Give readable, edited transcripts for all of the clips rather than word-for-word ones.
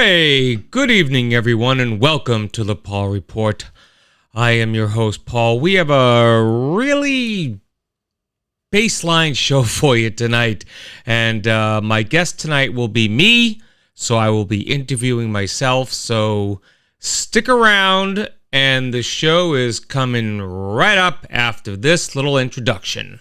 Hey, good evening, everyone, and welcome to the Paul Report. I am your host, Paul. We have a really baseline show for you tonight, and my guest tonight will be me, so I will be interviewing myself, so stick around, and the show is coming right up after this little introduction.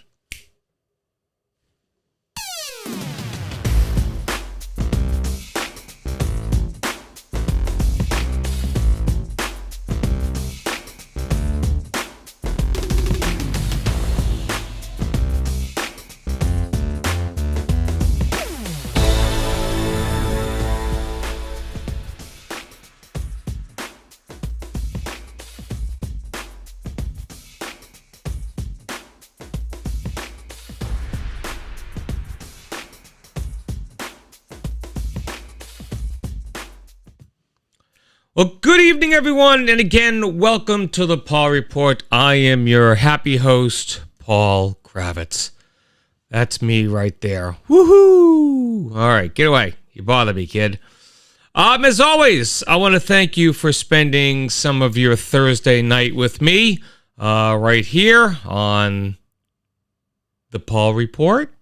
Well, good evening, everyone, and again, welcome to the Paul Report. I am your happy host, Paul Kravitz. That's me right there. Woohoo! All right, get away. You bother me, kid. As always, I want to thank you for spending some of your Thursday night with me right here on the Paul Report.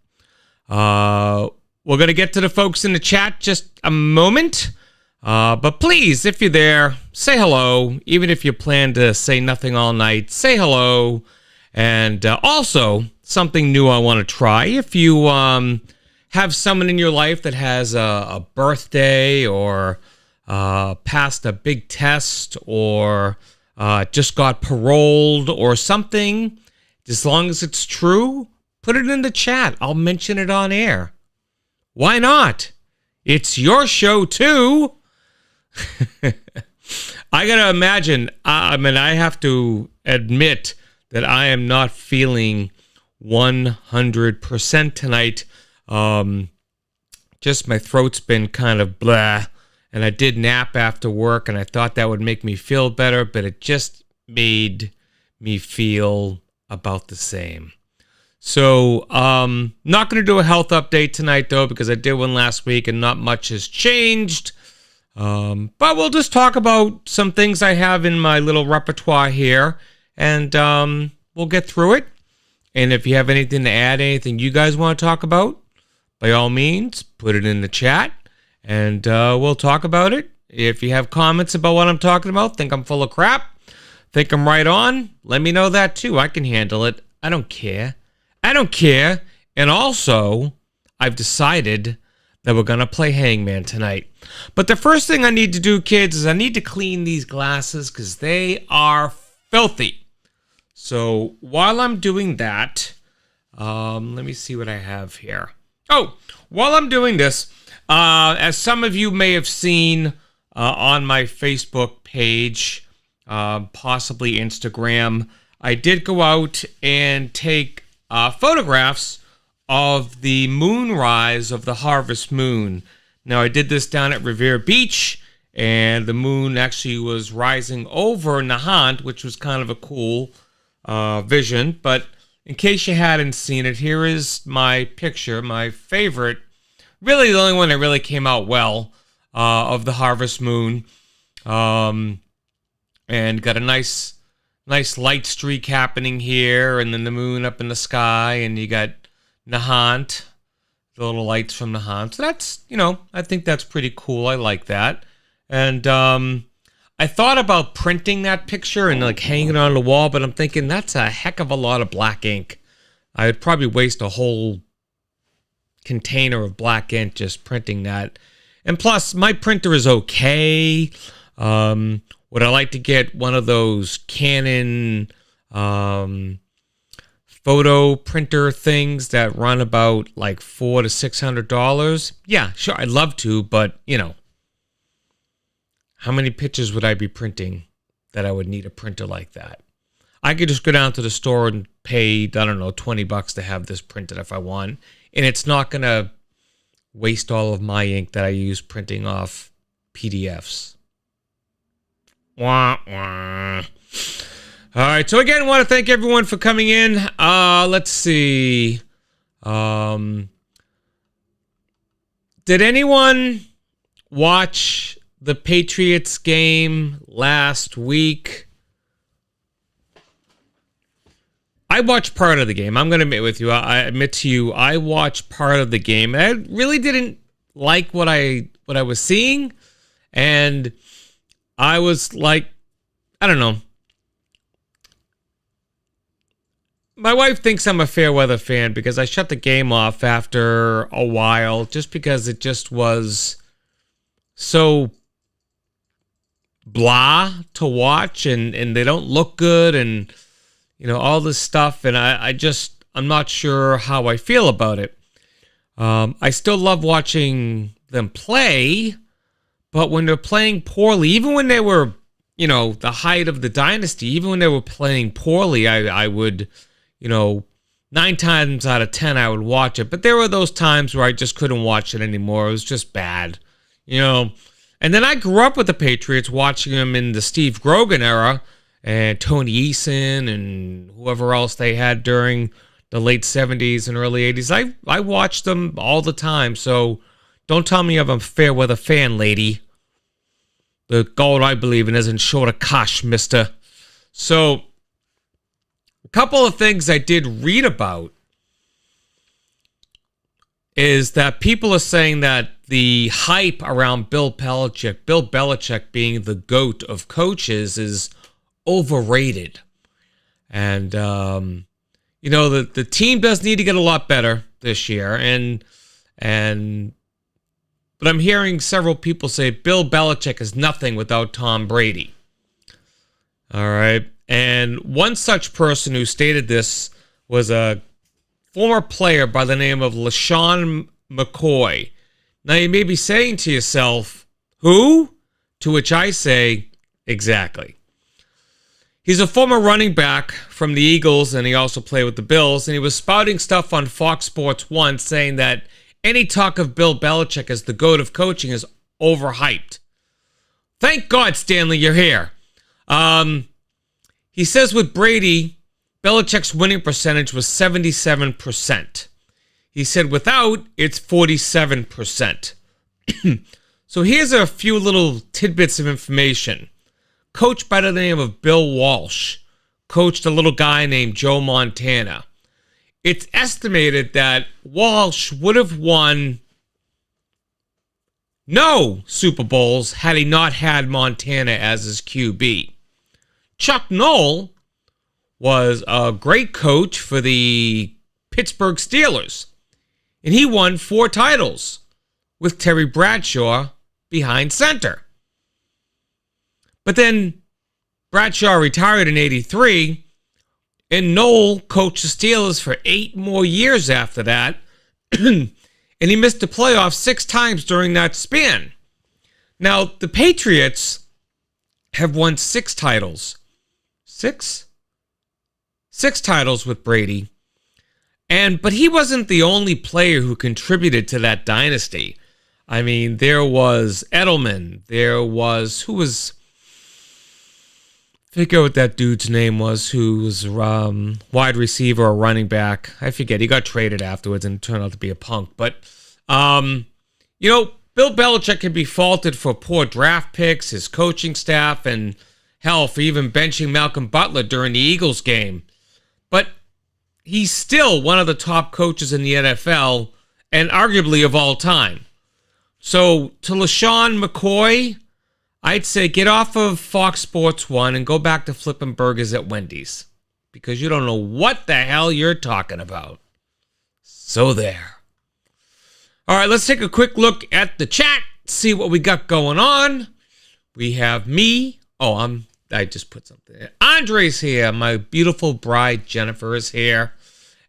We're going to get to the folks in the chat just a moment. But please, if you're there, say hello. Even if you plan to say nothing all night, say hello. And also, something new I want to try. If you have someone in your life that has a birthday or passed a big test or just got paroled or something, as long as it's true, put it in the chat. I'll mention it on air. Why not? It's your show, too. I gotta imagine, I have to admit that I am not feeling 100% tonight. Just my throat's been kind of blah, and I did nap after work, and I thought that would make me feel better, but it just made me feel about the same. So, not gonna do a health update tonight, though, because I did one last week, and not much has changed. But we'll just talk about some things I have in my little repertoire here, and we'll get through it. And if you have anything to add, anything you guys want to talk about, by all means, put it in the chat, and we'll talk about it. If you have comments about what I'm talking about, think I'm full of crap, think I'm right on, let me know that too. I can handle it. I don't care. And also, I've decided that we're going to play Hangman tonight. But the first thing I need to do, kids, is I need to clean these glasses because they are filthy. So while I'm doing that, let me see what I have here. Oh, while I'm doing this, as some of you may have seen on my Facebook page, possibly Instagram, I did go out and take photographs of the moonrise of the harvest moon. Now, I did this down at Revere Beach, and the moon actually was rising over Nahant, which was kind of a cool vision. But in case you hadn't seen it, here is my picture, my favorite, really the only one that really came out well, of the harvest moon. And got a nice light streak happening here, and then the moon up in the sky, and you got Nahant, the little lights from Nahant. So that's, I think that's pretty cool. I like that. And I thought about printing that picture and like hanging it on the wall, but I'm thinking that's a heck of a lot of black ink. I would probably waste a whole container of black ink just printing that. And plus, my printer is okay. Would I like to get one of those Canon photo printer things that run about like $400 to $600? Yeah, sure, I'd love to, but how many pictures would I be printing that I would need a printer like that? I could just go down to the store and pay, I don't know, $20 to have this printed if I want, and it's not gonna waste all of my ink that I use printing off PDFs. Wah, wah. All right, so again, I want to thank everyone for coming in. Let's see. Did anyone watch the Patriots game last week. I watched part of the game. I'm going to admit with you. I admit to you, I watched part of the game. I really didn't like what I was seeing, and I was like, I don't know. My wife thinks I'm a fair weather fan because I shut the game off after a while, just because it just was so blah to watch, and they don't look good, and all this stuff, and I'm not sure how I feel about it. I still love watching them play, but when they're playing poorly, even when they were, the height of the dynasty, even when they were playing poorly, I would, 9 times out of 10, I would watch it. But there were those times where I just couldn't watch it anymore. It was just bad, And then I grew up with the Patriots, watching them in the Steve Grogan era, and Tony Eason and whoever else they had during the late 70s and early 80s. I watched them all the time, so don't tell me I'm a fair weather fan, lady. The God I believe in isn't short of cash, mister. So, a couple of things I did read about is that people are saying that the hype around Bill Belichick being the GOAT of coaches, is overrated. And, the team does need to get a lot better this year. But I'm hearing several people say Bill Belichick is nothing without Tom Brady. All right. And one such person who stated this was a former player by the name of LeSean McCoy. Now you may be saying to yourself, who? To which I say, exactly. He's a former running back from the Eagles, and he also played with the Bills, and he was spouting stuff on Fox Sports 1 saying that any talk of Bill Belichick as the GOAT of coaching is overhyped. Thank God, Stanley, you're here. He says with Brady, Belichick's winning percentage was 77%. He said without, it's 47%. So here's a few little tidbits of information. Coach by the name of Bill Walsh coached a little guy named Joe Montana. It's estimated that Walsh would have won no Super Bowls had he not had Montana as his QB. Chuck Noll was a great coach for the Pittsburgh Steelers, and he won 4 titles with Terry Bradshaw behind center. But then Bradshaw retired in 83, and Noll coached the Steelers for 8 more years after that, and he missed the playoffs 6 times during that span. Now, the Patriots have won 6 titles. 6 titles with Brady. But he wasn't the only player who contributed to that dynasty. I mean, there was Edelman. There was, forget what that dude's name was, who was wide receiver or running back. I forget. He got traded afterwards and turned out to be a punk. But, Bill Belichick can be faulted for poor draft picks, his coaching staff, and hell, for even benching Malcolm Butler during the Eagles game. But he's still one of the top coaches in the NFL, and arguably of all time. So, to LeSean McCoy, I'd say get off of Fox Sports 1 and go back to flipping burgers at Wendy's, because you don't know what the hell you're talking about. So there. All right, let's take a quick look at the chat, see what we got going on. We have me. I just put something there. Andre's here. My beautiful bride Jennifer is here.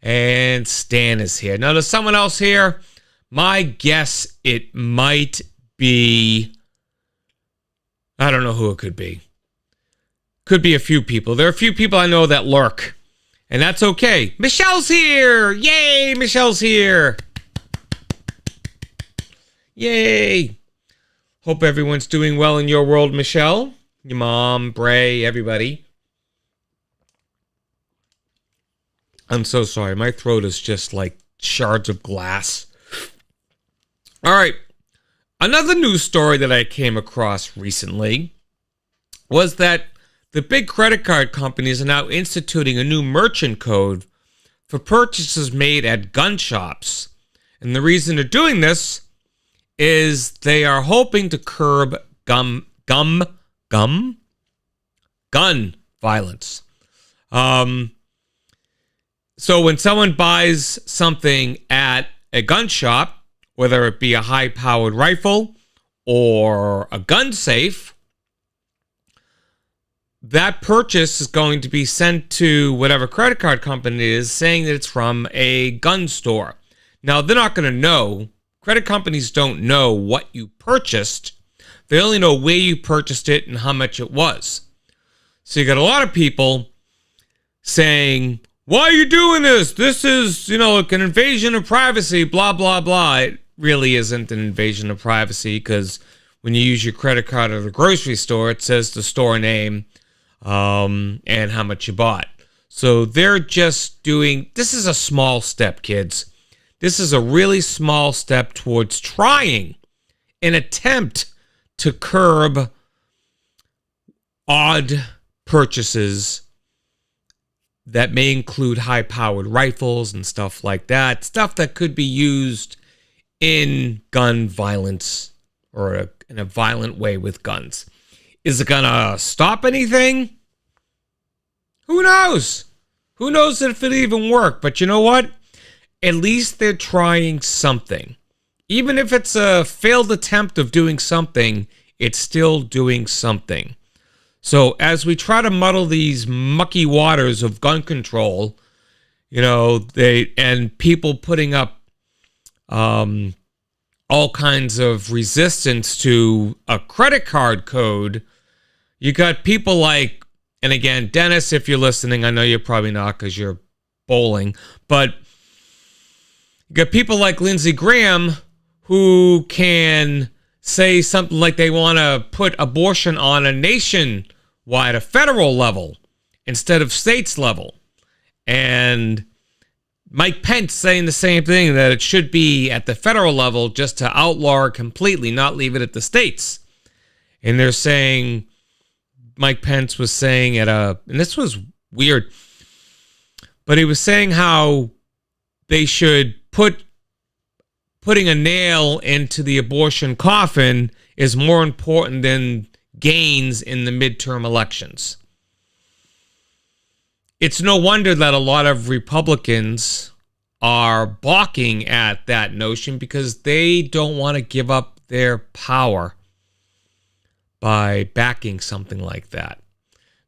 And Stan is here. Now, there's someone else here. My guess, it might be, I don't know who it could be. Could be a few people. There are a few people I know that lurk. And that's okay. Michelle's here. Yay, Michelle's here. Yay. Hope everyone's doing well in your world, Michelle. Your mom, Bray, everybody. I'm so sorry. My throat is just like shards of glass. All right. Another news story that I came across recently was that the big credit card companies are now instituting a new merchant code for purchases made at gun shops. And the reason they're doing this is they are hoping to curb gun violence. So when someone buys something at a gun shop, whether it be a high-powered rifle or a gun safe, that purchase is going to be sent to whatever credit card company it is, saying that it's from a gun store. Now, they're not going to know. Credit companies don't know what you purchased. They only know where you purchased it and how much it was. So you got a lot of people saying, why are you doing this? This is, like an invasion of privacy, blah, blah, blah. It really isn't an invasion of privacy, because when you use your credit card at the grocery store, it says the store name and how much you bought. So they're just doing, this is a small step, kids. This is a really small step towards trying an attempt to curb odd purchases that may include high-powered rifles and stuff like that. Stuff that could be used in gun violence or in a violent way with guns. Is it going to stop anything? Who knows? Who knows if it'll even work? But you know what? At least they're trying something. Even if it's a failed attempt of doing something, it's still doing something. So as we try to muddle these mucky waters of gun control, and people putting up all kinds of resistance to a credit card code, you got people like, and again, Dennis, if you're listening, I know you're probably not because you're bowling, but you got people like Lindsey Graham who can say something like they want to put abortion on a nationwide, a federal level, instead of states level. And Mike Pence saying the same thing, that it should be at the federal level just to outlaw it completely, not leave it at the states. And they're saying, Mike Pence was saying and this was weird, but he was saying how they should putting a nail into the abortion coffin is more important than gains in the midterm elections. It's no wonder that a lot of Republicans are balking at that notion, because they don't want to give up their power by backing something like that.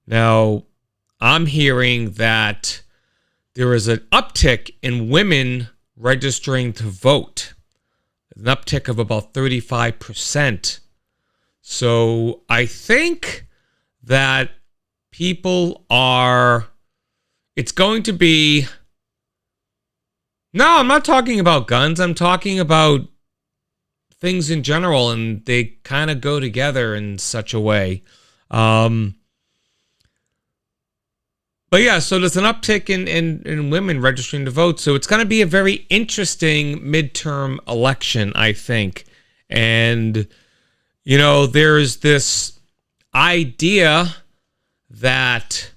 Now, I'm hearing that there is an uptick in women registering to vote, an uptick of about 35%. So I think that it's going to be, no, I'm not talking about guns. I'm talking about things in general, and they kind of go together in such a way. But yeah, so there's an uptick in women registering to vote. So it's going to be a very interesting midterm election, I think. And, there's this idea that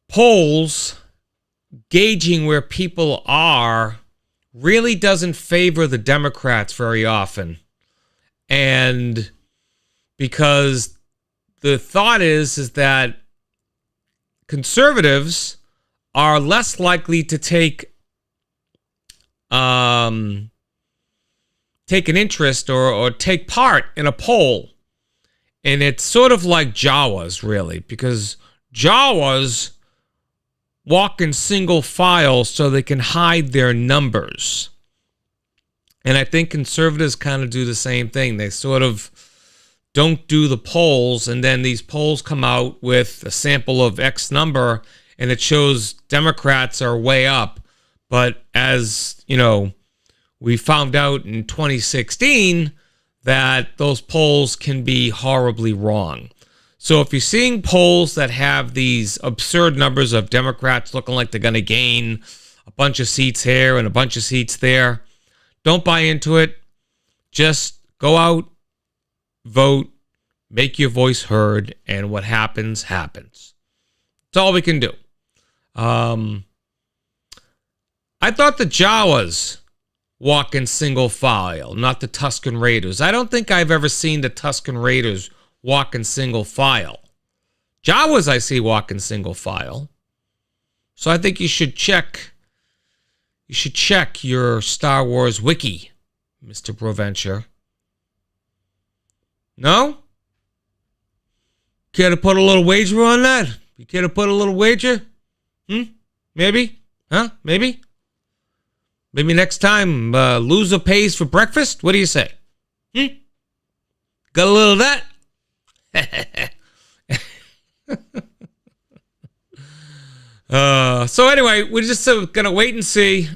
polls gauging where people are really doesn't favor the Democrats very often. And because the thought is that conservatives are less likely to take an interest or take part in a poll. And it's sort of like Jawas, really, because Jawas walk in single file so they can hide their numbers. And I think conservatives kind of do the same thing. They sort of don't do the polls, and then these polls come out with a sample of X number, and it shows Democrats are way up. But as, we found out in 2016 that those polls can be horribly wrong. So if you're seeing polls that have these absurd numbers of Democrats looking like they're going to gain a bunch of seats here and a bunch of seats there, don't buy into it. Just go out, vote, make your voice heard, and what happens, happens. That's all we can do. I thought the Jawas walk in single file, not the Tusken Raiders. I don't think I've ever seen the Tusken Raiders walk in single file. Jawas I see walk in single file. So I think you should check your Star Wars wiki, Mr. Provencher. No? Care to put a little wager on that? You care to put a little wager? Maybe? Huh? Maybe? Maybe next time, loser pays for breakfast? What do you say? Got a little of that? So anyway, we're just gonna wait and see.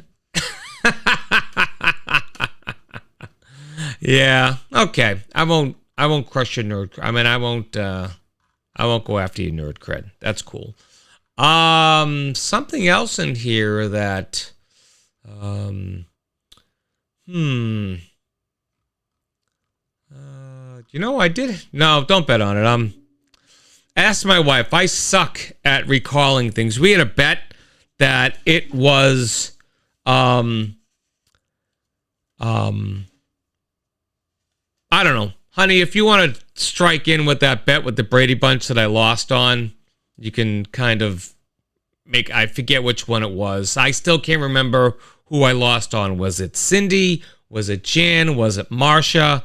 Yeah, okay. I won't crush your nerd. I mean, I won't go after your nerd cred. That's cool. Something else in here that, I did. No, don't bet on it. Asked my wife. I suck at recalling things. We had a bet that it was, I don't know. Honey, if you want to strike in with that bet with the Brady Bunch that I lost on, you can kind of I forget which one it was. I still can't remember who I lost on. Was it Cindy? Was it Jan? Was it Marsha?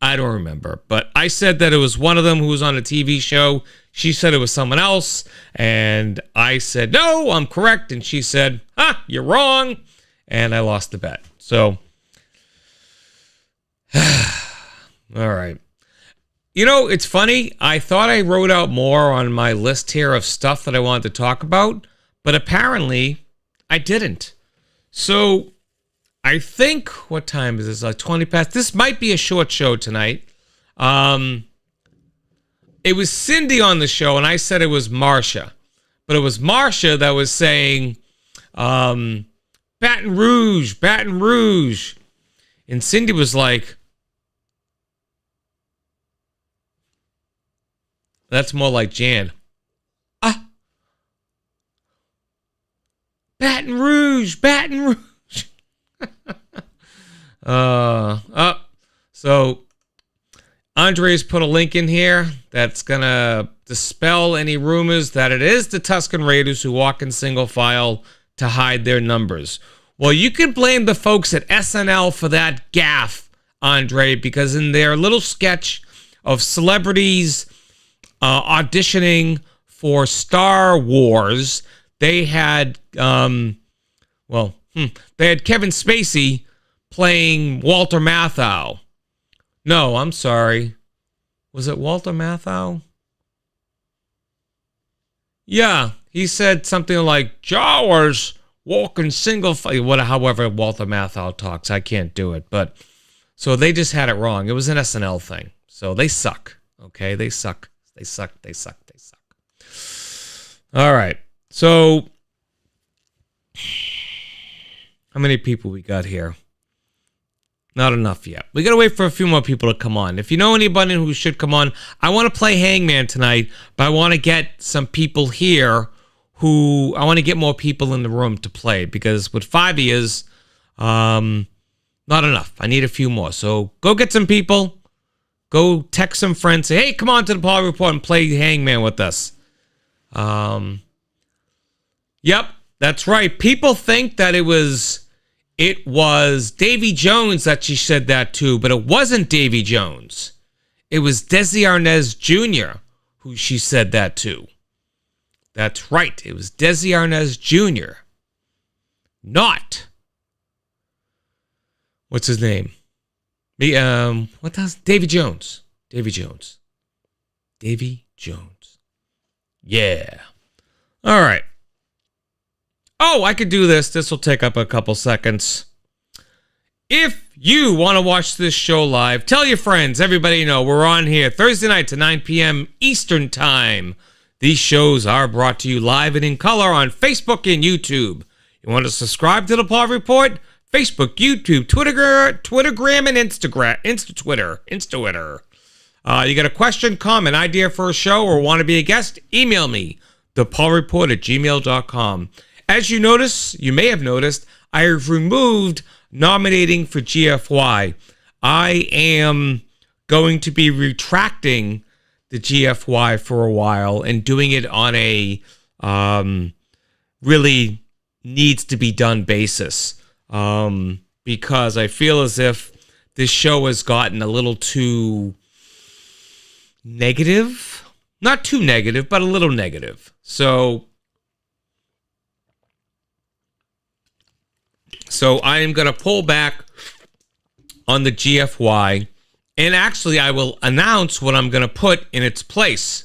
I don't remember. But I said that it was one of them who was on a TV show. She said it was someone else. And I said, no, I'm correct. And she said, you're wrong. And I lost the bet. So, all right. It's funny. I thought I wrote out more on my list here of stuff that I wanted to talk about, but apparently I didn't. So I think, what time is this? 20 past. This might be a short show tonight. It was Cindy on the show, and I said it was Marsha. But it was Marsha that was saying, Baton Rouge, Baton Rouge. And Cindy was like, that's more like Jan. Baton Rouge, Baton Rouge. So Andre's put a link in here that's going to dispel any rumors that it is the Tusken Raiders who walk in single file to hide their numbers. Well, you can blame the folks at SNL for that gaffe, Andre, because in their little sketch of celebrities auditioning for Star Wars, they had they had Kevin Spacey playing Walter Matthau. No, I'm sorry. Was it Walter Matthau? Yeah, he said something like Jawas walking single file. However Walter Matthau talks, I can't do it. But so they just had it wrong. It was an SNL thing. So they suck. Okay, they suck. They suck. All right. So, how many people we got here? Not enough yet. We got to wait for a few more people to come on. If you know anybody who should come on, I want to play Hangman tonight, but I want to get some people here I want to get more people in the room to play, because with 5 years, not enough. I need a few more. So, go get some people. Go text some friends. Say, hey, come on to the Paul Report and play Hangman with us. Yep, that's right. People think that it was Davy Jones that she said that to, but it wasn't Davy Jones. It was Desi Arnaz Jr. who she said that to. That's right. It was Desi Arnaz Jr. Not. What's his name? Davy Jones. Davy Jones. Yeah. All right. Oh, I could do this. This will take up a couple seconds. If you want to watch this show live, tell your friends, everybody you know, we're on here Thursday night to 9 p.m. Eastern Time. These shows are brought to you live and in color on Facebook and YouTube. You want to subscribe to the Paul Report? Facebook, YouTube, Twittergram, and Insta-Twitter. You got a question, comment, idea for a show, or want to be a guest? Email me, thepaulreport@gmail.com. As you may have noticed, I have removed nominating for GFY. I am going to be retracting the GFY for a while and doing it on a really needs to be done basis, because I feel as if this show has gotten a little too negative. Not too negative, but a little negative. So I am going to pull back on the GFY, and actually I will announce what I'm going to put in its place.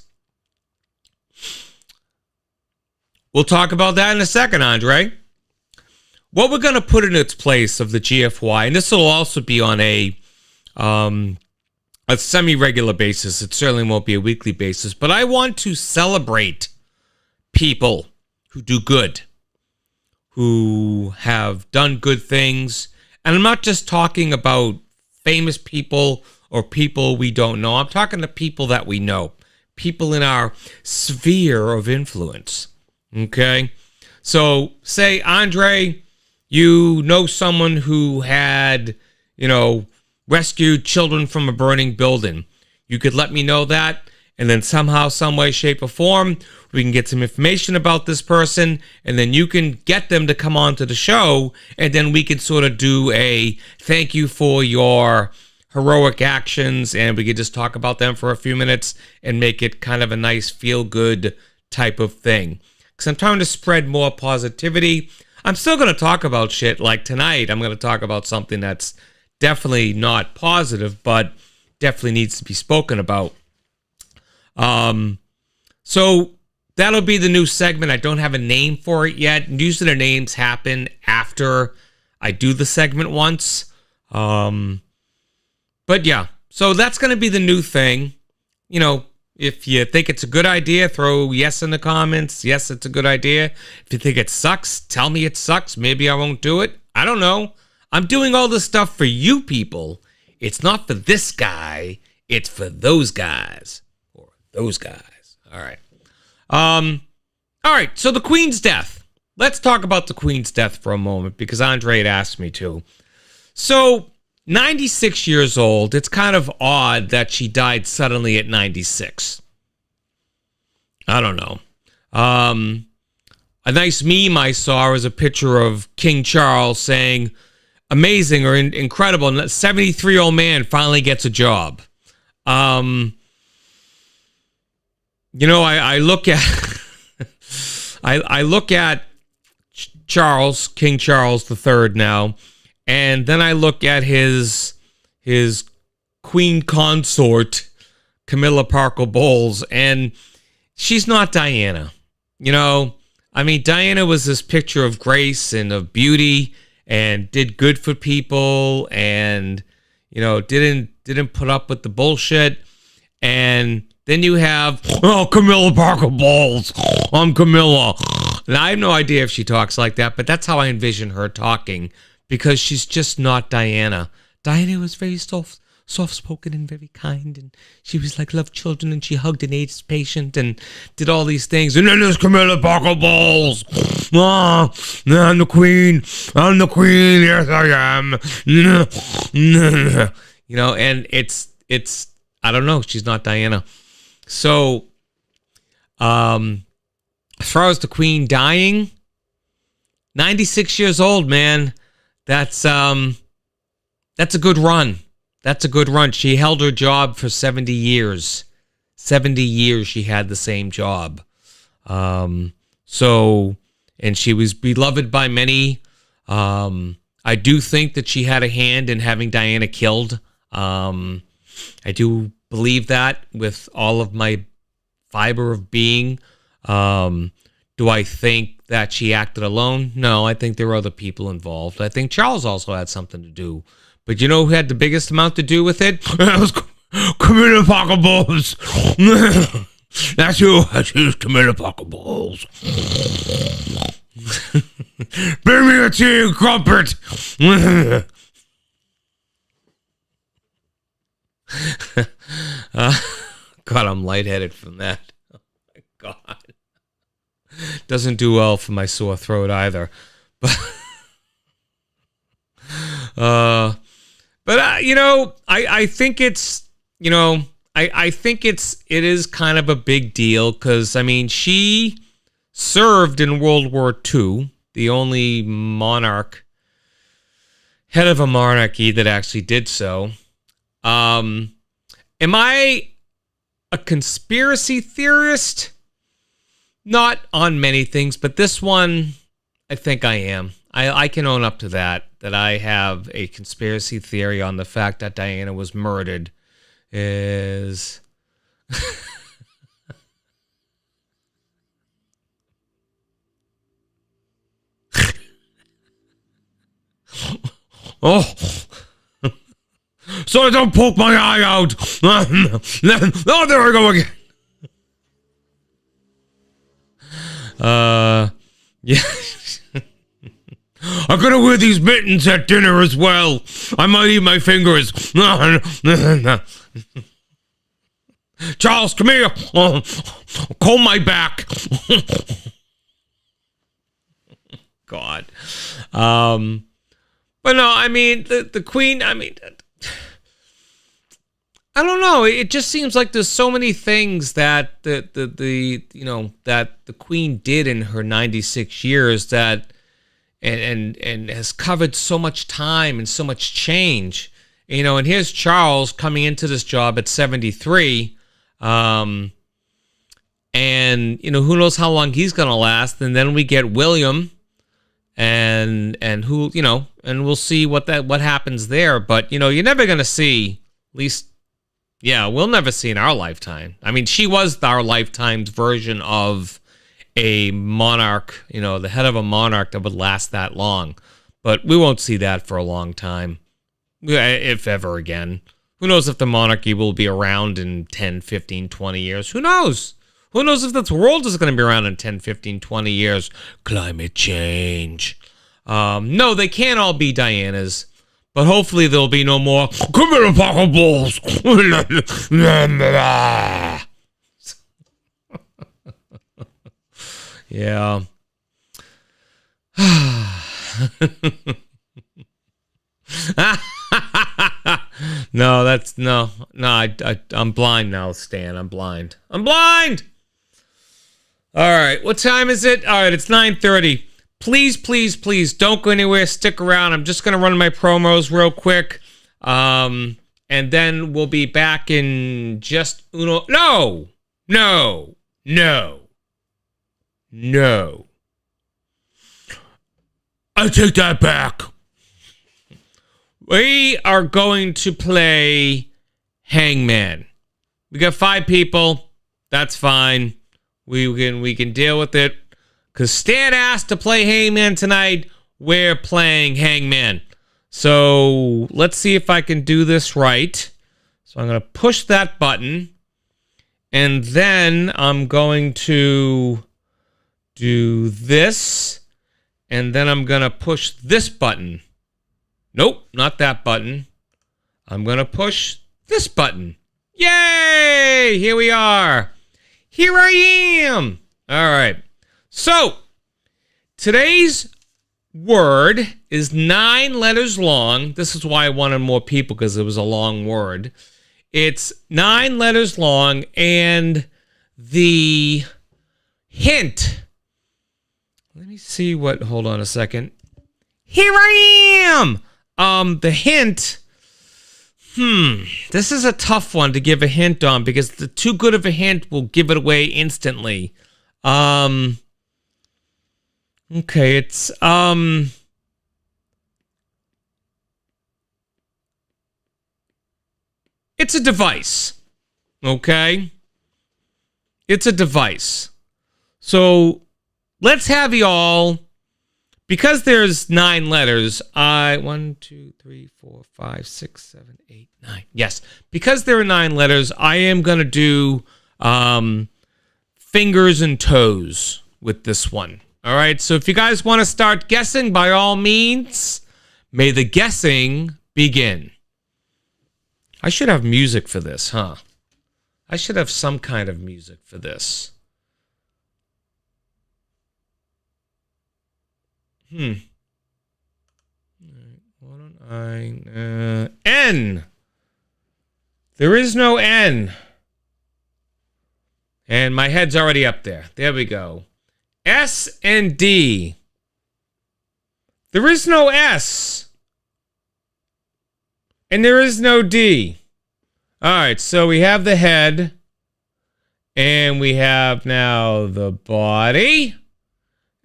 We'll talk about that in a second, Andre. What we're going to put in its place of the GFY, and this will also be on a semi-regular basis. It certainly won't be a weekly basis, but I want to celebrate people who do good, who have done good things. And I'm not just talking about famous people or people we don't know. I'm talking to people that we know, people in our sphere of influence. Okay? So say, Andre, you know someone who had, rescued children from a burning building. You could let me know that, and then somehow, some way, shape, or form, we can get some information about this person, and then you can get them to come on to the show, and then we can sort of do a thank you for your heroic actions, and we could just talk about them for a few minutes and make it kind of a nice feel-good type of thing. Because I'm trying to spread more positivity. I'm still going to talk about shit. Like tonight, I'm going to talk about something that's definitely not positive, but definitely needs to be spoken about. So that'll be the new segment. I don't have a name for it yet. Usually the names happen after I do the segment once. But yeah, so that's going to be the new thing. If you think it's a good idea, throw yes in the comments. Yes, it's a good idea. If you think it sucks, tell me it sucks. Maybe I won't do it. I don't know. I'm doing all this stuff for you people. It's not for this guy. It's for those guys. Or those guys. All right. All right, so the Queen's death. Let's talk about the Queen's death for a moment, because Andre had asked me to. So, 96 years old. It's kind of odd that she died suddenly at 96. I don't know. A nice meme I saw was a picture of King Charles saying, amazing or incredible, 73-year-old man finally gets a job. I look at I look at Charles, King Charles III now, and then I look at his queen consort, Camilla Parker Bowles, and she's not Diana. Diana was this picture of grace and of beauty, and did good for people, and didn't put up with the bullshit. And then you have Camilla Parker Bowles. I'm Camilla. Now I have no idea if she talks like that, but that's how I envision her talking, because she's just not Diana. Diana was very soft-spoken and very kind, and she was like loved children, and she hugged an AIDS patient and did all these things. And then there's Camilla Parker Bowles. I'm the queen. Yes, I am. And it's I don't know. She's not Diana. So, as far as the Queen dying, 96 years old, man. That's a good run. That's a good run. She held her job for 70 years. 70 years she had the same job. And she was beloved by many. I do think that she had a hand in having Diana killed. I do believe that with all of my fiber of being. Do I think that she acted alone? No, I think there were other people involved. I think Charles also had something to do. But you know who had the biggest amount to do with it? That was Camilla Parker Bowles. That's who. Camilla Parker Bowles. Bring me a tea and crumpet. God, I'm lightheaded from that. Oh my God. Doesn't do well for my sore throat either. But I think it's, I think it is kind of a big deal because, I mean, she served in World War II, the only monarch, head of a monarchy that actually did so. Am I a conspiracy theorist? Not on many things, but this one, I think I am. I can own up to that I have a conspiracy theory on the fact that Diana was murdered. Is... Oh, so don't poke my eye out. Oh, there I go again. Yeah. I'm gonna wear these mittens at dinner as well. I might eat my fingers. Charles, come here. Comb my back. God. But no, I mean, the Queen, I mean, I don't know. It just seems like there's so many things that that the Queen did in her 96 years that and has covered so much time and so much change. And here's Charles coming into this job at 73. And who knows how long he's going to last. And then we get William and who, and we'll see what happens there. But, you're never going to see, at least, yeah, we'll never see in our lifetime. I mean, she was our lifetime's version of a monarch, the head of a monarch that would last that long. But we won't see that for a long time, if ever again. Who knows if the monarchy will be around in 10, 15, 20 years? Who knows? Who knows if the world is going to be around in 10, 15, 20 years? Climate change. No, they can't all be Diana's. But hopefully there'll be no more criminal pocket balls. Yeah. No, that's no. I'm blind now, Stan. I'm blind. All right, what time is it? All right, it's 9:30. Please don't go anywhere. Stick around. I'm just gonna run my promos real quick, and then we'll be back in just uno. No. I take that back. We are going to play Hangman. We got 5 people. That's fine. We can deal with it. Because Stan asked to play Hangman tonight. We're playing Hangman. So let's see if I can do this right. So I'm going to push that button. And then I'm going to do this. And then I'm going to push this button. Nope, not that button. I'm going to push this button. Yay! Here we are. Here I am. All right. So, today's word is 9 letters long. This is why I wanted more people, because it was a long word. It's 9 letters long, and the hint... Let me see what... Hold on a second. Here I am! The hint... This is a tough one to give a hint on, because the too good of a hint will give it away instantly. Okay, it's... It's a device. Okay? It's a device. So... Let's have y'all, because there's 9 letters, 1, 2, 3, 4, 5, 6, 7, 8, 9. Yes, because there are 9 letters, I am going to do fingers and toes with this one. All right, so if you guys want to start guessing, by all means, may the guessing begin. I should have music for this, huh? I should have some kind of music for this. Why don't I... N! There is no N. And my head's already up there. There we go. S and D. There is no S. And there is no D. All right, so we have the head. And we have now the body.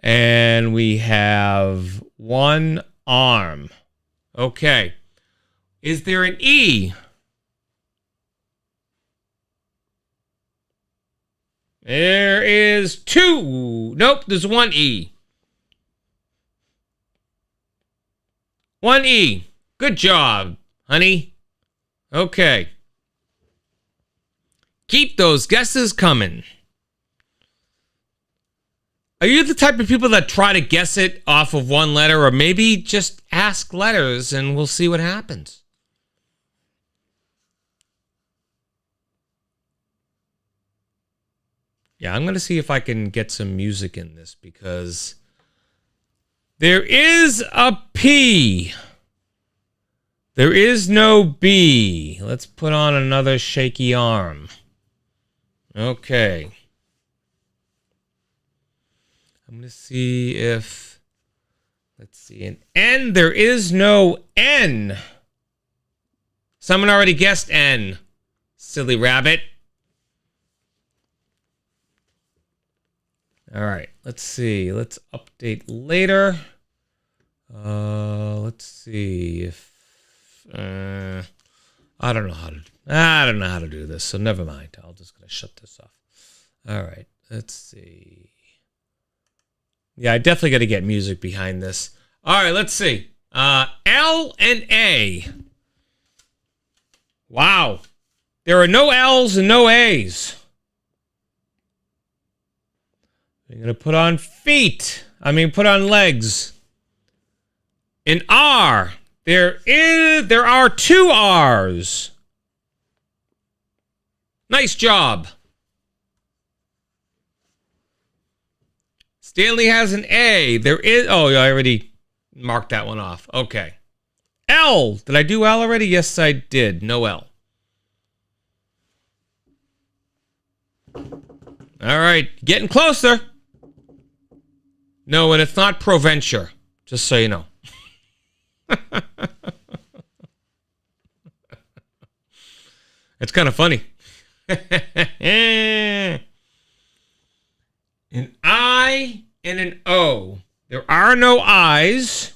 And we have one arm. Okay. Is there an E? There is two. Nope, there's one E. One E. Good job, honey. Okay. Keep those guesses coming. Are you the type of people that try to guess it off of one letter, or maybe just ask letters and we'll see what happens? Yeah, I'm going to see if I can get some music in this because there is a P. There is no B. Let's put on another shaky arm. Okay. I'm going to see if... Let's see. An N. There is no N. Someone already guessed N. Silly rabbit. All right. Let's see. Let's update later. Let's see if... I don't know how to do this, so never mind. I'll just gonna shut this off. All right. Let's see. Yeah, I definitely got to get music behind this. All right, let's see. L and A. Wow. There are no L's and no A's. I'm going to put on feet. Put on legs. An R. There are two R's. Nice job. Stanley has an A. There is... Oh, I already marked that one off. Okay. L. Did I do L already? Yes, I did. No L. All right. Getting closer. No, and it's not Proventure. Just so you know. It's kind of funny. An I and an O. There are no eyes,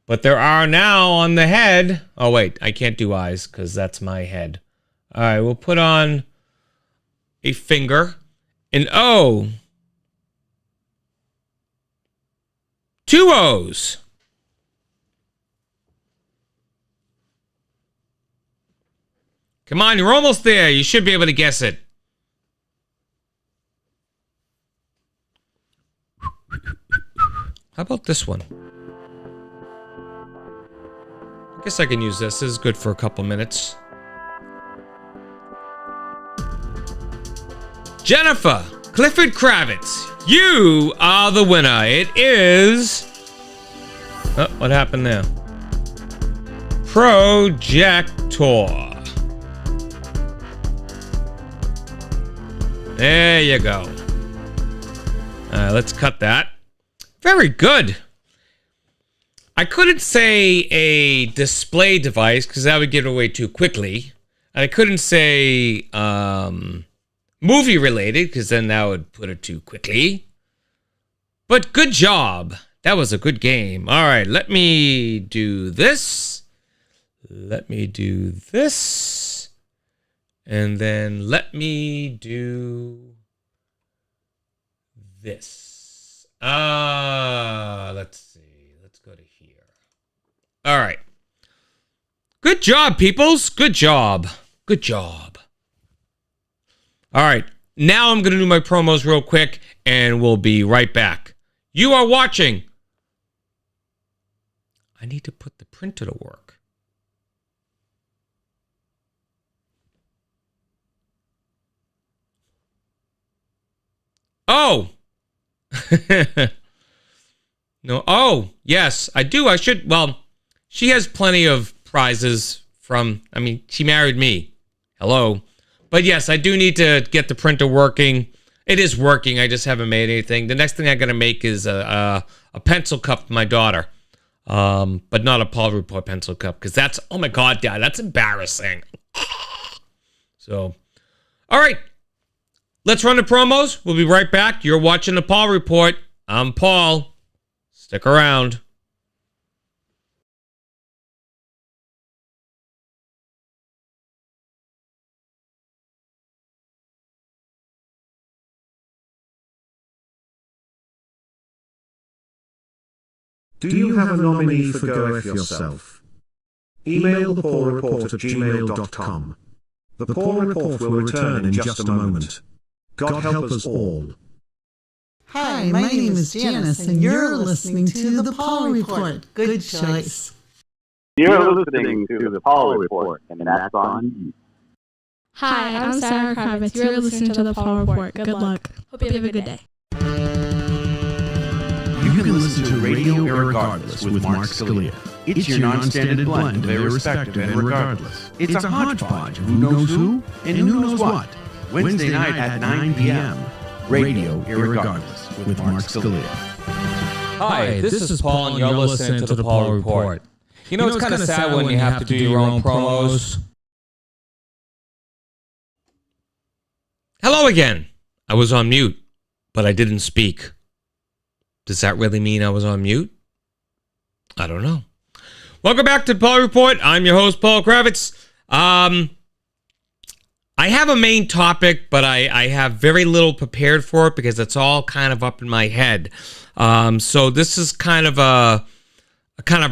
but there are now on the head. Oh, wait. I can't do eyes because that's my head. All right. We'll put on a finger. An O. Two O's. Come on, you're almost there. You should be able to guess it. How about this one? I guess I can use this. This is good for a couple minutes. Jennifer Clifford Kravitz, you are the winner. It is... Oh, what happened there? Projector. There you go. Let's cut that. Very good. I couldn't say a display device because that would give it away too quickly. And I couldn't say movie related because then that would put it too quickly. But good job. That was a good game. All right, let me do this. Let me do this. And then let me do this. Let's see. Let's go to here. All right. Good job, peoples. Good job. Good job. All right. now I'm going to do my promos real quick, and we'll be right back. You are watching. I need to put the printer to work. Oh. No. Oh, yes, I do. I should. Well, she has plenty of prizes from, I mean, she married me. Hello. But yes, I do need to get the printer working. It is working. I just haven't made anything. The next thing I'm going to make is a pencil cup for my daughter. But not a Paul Report pencil cup, because that's, oh my God, Dad, that's embarrassing. So, all right. Let's run the promos. We'll be right back. You're watching the Paul Report. I'm Paul. Stick around. Do you have a nominee for Go F Yourself? Email thepaulreport@gmail.com. The Paul Report will return in just a moment. God help us all. Hi, my name is Janice, and you're listening to The Paul Report. Good choice. You're listening to The Paul Report, and that's on you. Hi, I'm Sarah Kravitz. You're listening to The Paul Report. Good luck. Hope you have a good day. You can listen to Radio Irregardless with Mark Scalia. It's your non-standard blend of irrespective and regardless. It's a hodgepodge of who knows who and who knows what. Wednesday night at 9 p.m. Radio Irregardless with Mark Scalia. Hi, this is Paul, and you're listening to the Paul Report. You know, it's kind of sad when you have to do your own promos. Hello again. I was on mute, but I didn't speak. Does that really mean I was on mute? I don't know. Welcome back to the Paul Report. I'm your host, Paul Kravitz. I have a main topic, but I have very little prepared for it because it's all kind of up in my head. So this is kind of a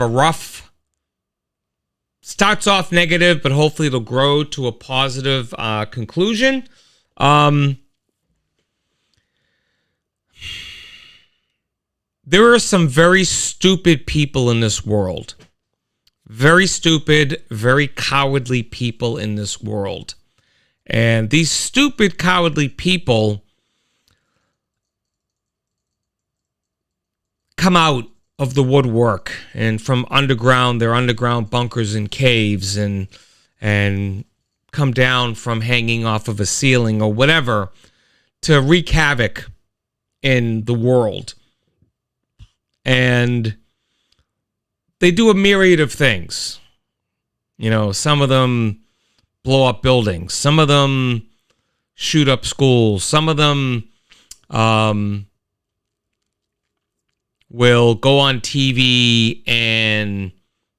rough, starts off negative, but hopefully it'll grow to a positive conclusion. There are some very stupid people in this world. Very stupid, very cowardly people in this world. And these stupid, cowardly people come out of the woodwork and from underground, their underground bunkers and caves, and come down from hanging off of a ceiling or whatever to wreak havoc in the world. And they do a myriad of things. You know, some of them blow up buildings. Some of them shoot up schools. Some of them will go on TV and,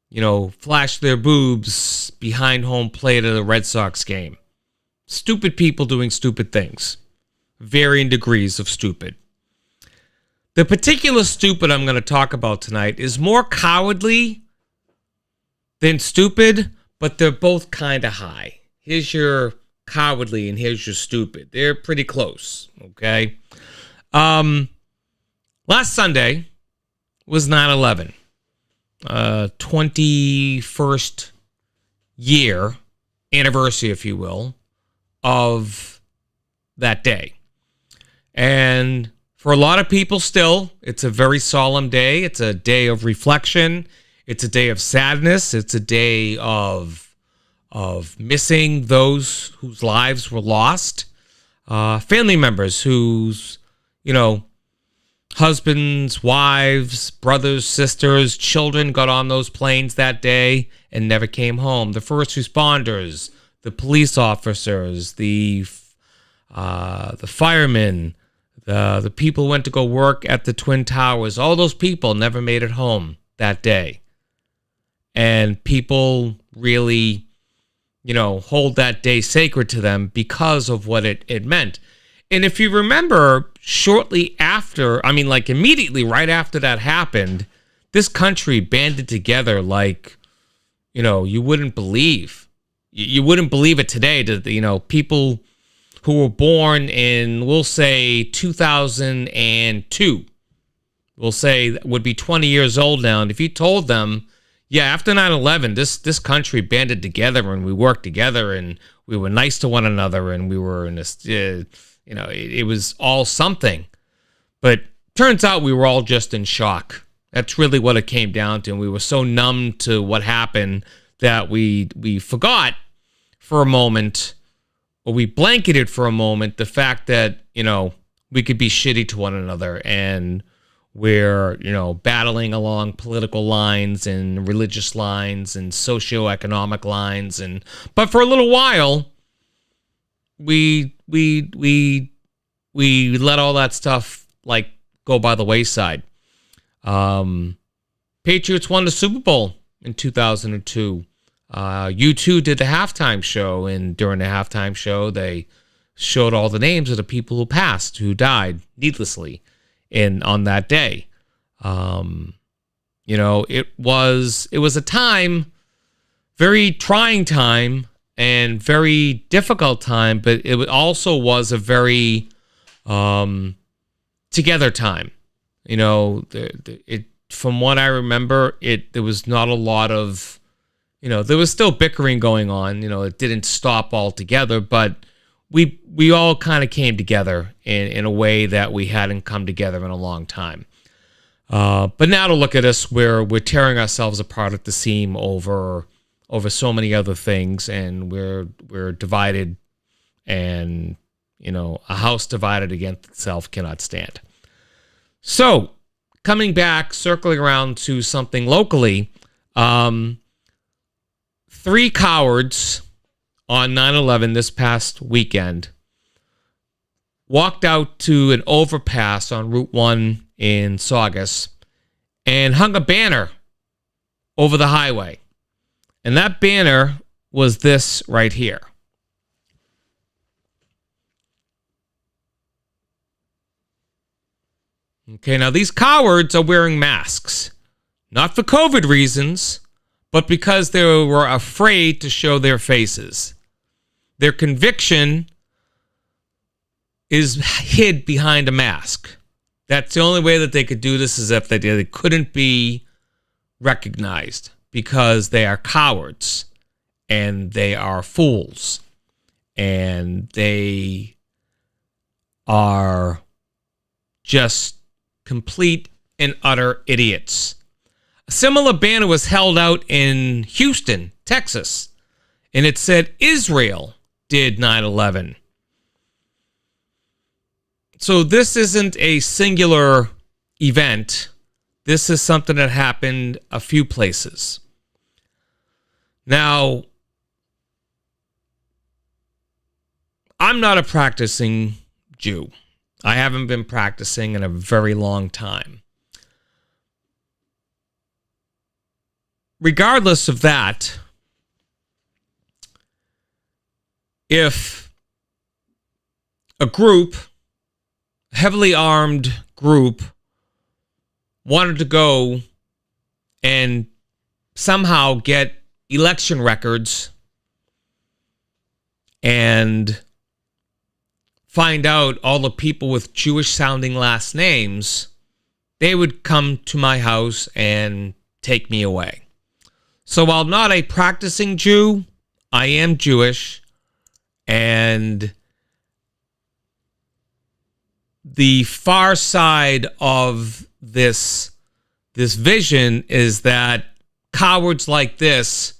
you know, flash their boobs behind home plate at a Red Sox game. Stupid people doing stupid things. Varying degrees of stupid. The particular stupid I'm going to talk about tonight is more cowardly than stupid, but they're both kind of high. Here's your cowardly and here's your stupid. They're pretty close, okay? Last Sunday was 9/11. 21st year, anniversary, if you will, of that day. And for a lot of people still, it's a very solemn day. It's a day of reflection. It's a day of sadness. It's a day of missing those whose lives were lost. Family members whose, you know, husbands, wives, brothers, sisters, children got on those planes that day and never came home. The first responders, the police officers, the firemen, the people who went to go work at the Twin Towers, all those people never made it home that day. And people really, you know, hold that day sacred to them because of what it meant. And if you remember, shortly after, I mean, like immediately right after that happened, this country banded together like, you know, you wouldn't believe. You wouldn't believe it today. You know, people who were born in, we'll say, 2002, we'll say would be 20 years old now, and if you told them, yeah, after 9/11, this country banded together and we worked together and we were nice to one another and we were in this, it was all something. But turns out we were all just in shock. That's really what it came down to. And we were so numb to what happened that we forgot for a moment, or we blanketed for a moment, the fact that, we could be shitty to one another and we're, battling along political lines and religious lines and socioeconomic lines. But for a little while, we let all that stuff go by the wayside. Patriots won the Super Bowl in 2002. U2 did the halftime show, and during the halftime show, they showed all the names of the people who passed, who died needlessly on that day. It was a time, very trying time and very difficult time, but it also was a very together time. From what I remember, there was not a lot of, there was still bickering going on. It didn't stop altogether, but we all kind of came together in a way that we hadn't come together in a long time. But now to look at us, we're tearing ourselves apart at the seam over so many other things, and we're divided, and a house divided against itself cannot stand. So, coming back, circling around to something locally, 3 cowards on 9/11 this past weekend walked out to an overpass on Route 1 in Saugus and hung a banner over the highway. And that banner was this right here. Okay, now these cowards are wearing masks, not for COVID reasons, but because they were afraid to show their faces. Their conviction is hid behind a mask. That's the only way that they could do this, is if they couldn't be recognized, because they are cowards and they are fools and they are just complete and utter idiots. A similar banner was held out in Houston, Texas, and it said Israel did 9/11. So this isn't a singular event. This is something that happened a few places. Now, I'm not a practicing Jew. I haven't been practicing in a very long time. Regardless of that, if a group, a heavily armed group, wanted to go and somehow get election records and find out all the people with Jewish-sounding last names, they would come to my house and take me away. So while not a practicing Jew, I am Jewish, and the far side of this vision is that cowards like this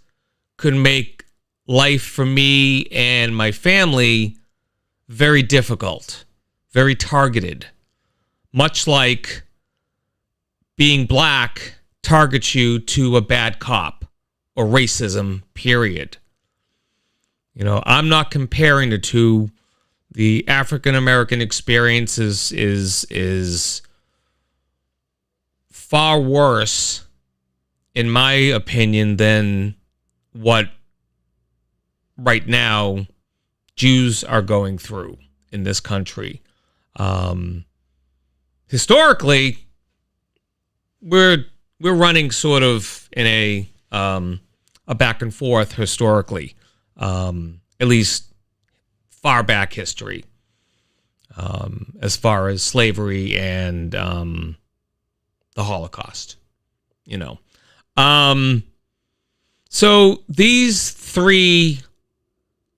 could make life for me and my family very difficult, very targeted, much like being black targets you to a bad cop or racism, period. I'm not comparing the two. The African American experience is far worse, in my opinion, than what right now Jews are going through in this country. Historically, we're running sort of in a back and forth historically, at least far back history, as far as slavery and the Holocaust, you know. So these three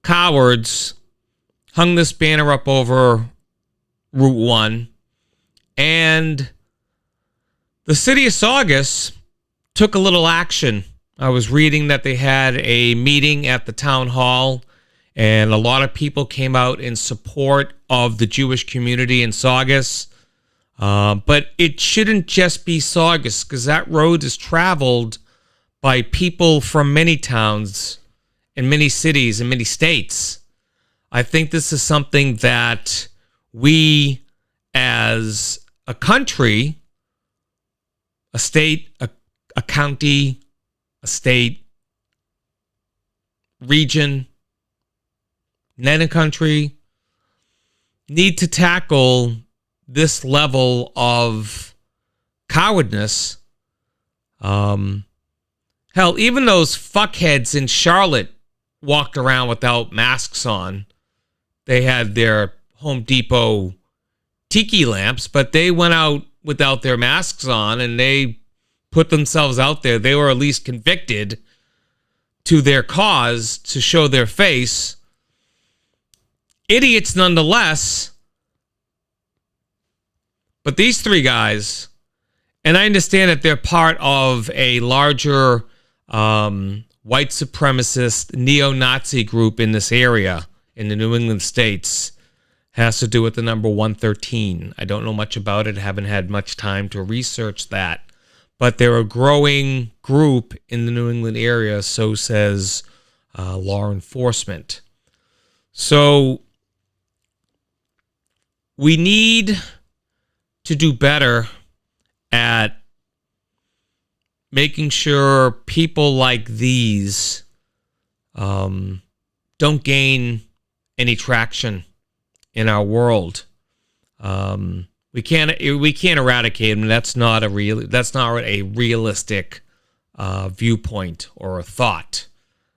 cowards hung this banner up over Route 1, and the city of Saugus took a little action. I was reading that they had a meeting at the town hall, and a lot of people came out in support of the Jewish community in Saugus. But it shouldn't just be Saugus, because that road is traveled by people from many towns and many cities and many states. I think this is something that we as a country, a state, a county, a state, region, then a country, need to tackle this level of cowardness. Hell, even those fuckheads in Charlotte walked around without masks on. They had their Home Depot tiki lamps, but they went out without their masks on, and they put themselves out there. They were at least convicted to their cause to show their face. Idiots nonetheless. But these three guys, and I understand that they're part of a larger white supremacist neo-Nazi group in this area, in the New England states, has to do with the number 113. I don't know much about it, haven't had much time to research that. But they're a growing group in the New England area, so says law enforcement. So we need to do better at making sure people like these don't gain any traction in our world. We can't eradicate them. That's not a realistic viewpoint or a thought.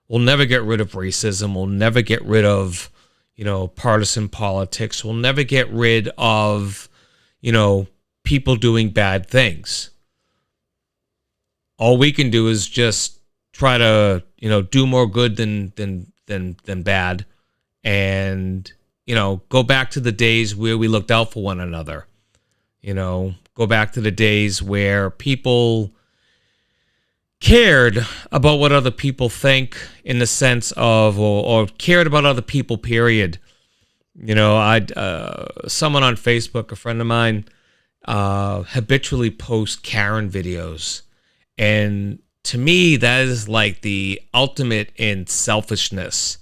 We'll never get rid of racism. We'll never get rid of, partisan politics. We'll never get rid of, people doing bad things. All we can do is just try to, do more good than bad, and go back to the days where we looked out for one another. Go back to the days where people cared about what other people think, in the sense of, or cared about other people, period. Someone on Facebook, a friend of mine, habitually posts Karen videos. And to me, that is like the ultimate in selfishness,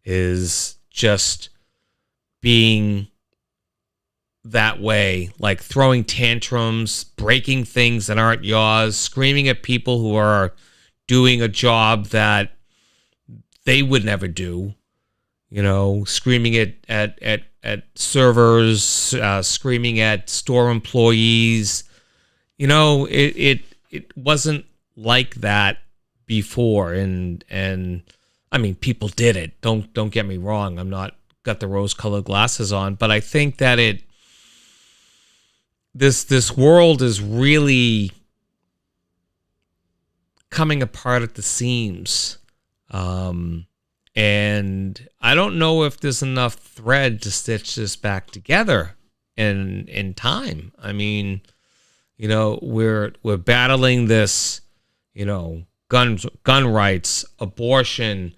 is just being that way, like throwing tantrums, breaking things that aren't yours, screaming at people who are doing a job that they would never do, screaming at servers, screaming at store employees. It wasn't like that before, and I mean, people did it. Don't get me wrong. I'm not got the rose-colored glasses on, but I think that this world is really coming apart at the seams, and I don't know if there's enough thread to stitch this back together in time. I mean, we're battling this, gun rights, abortion,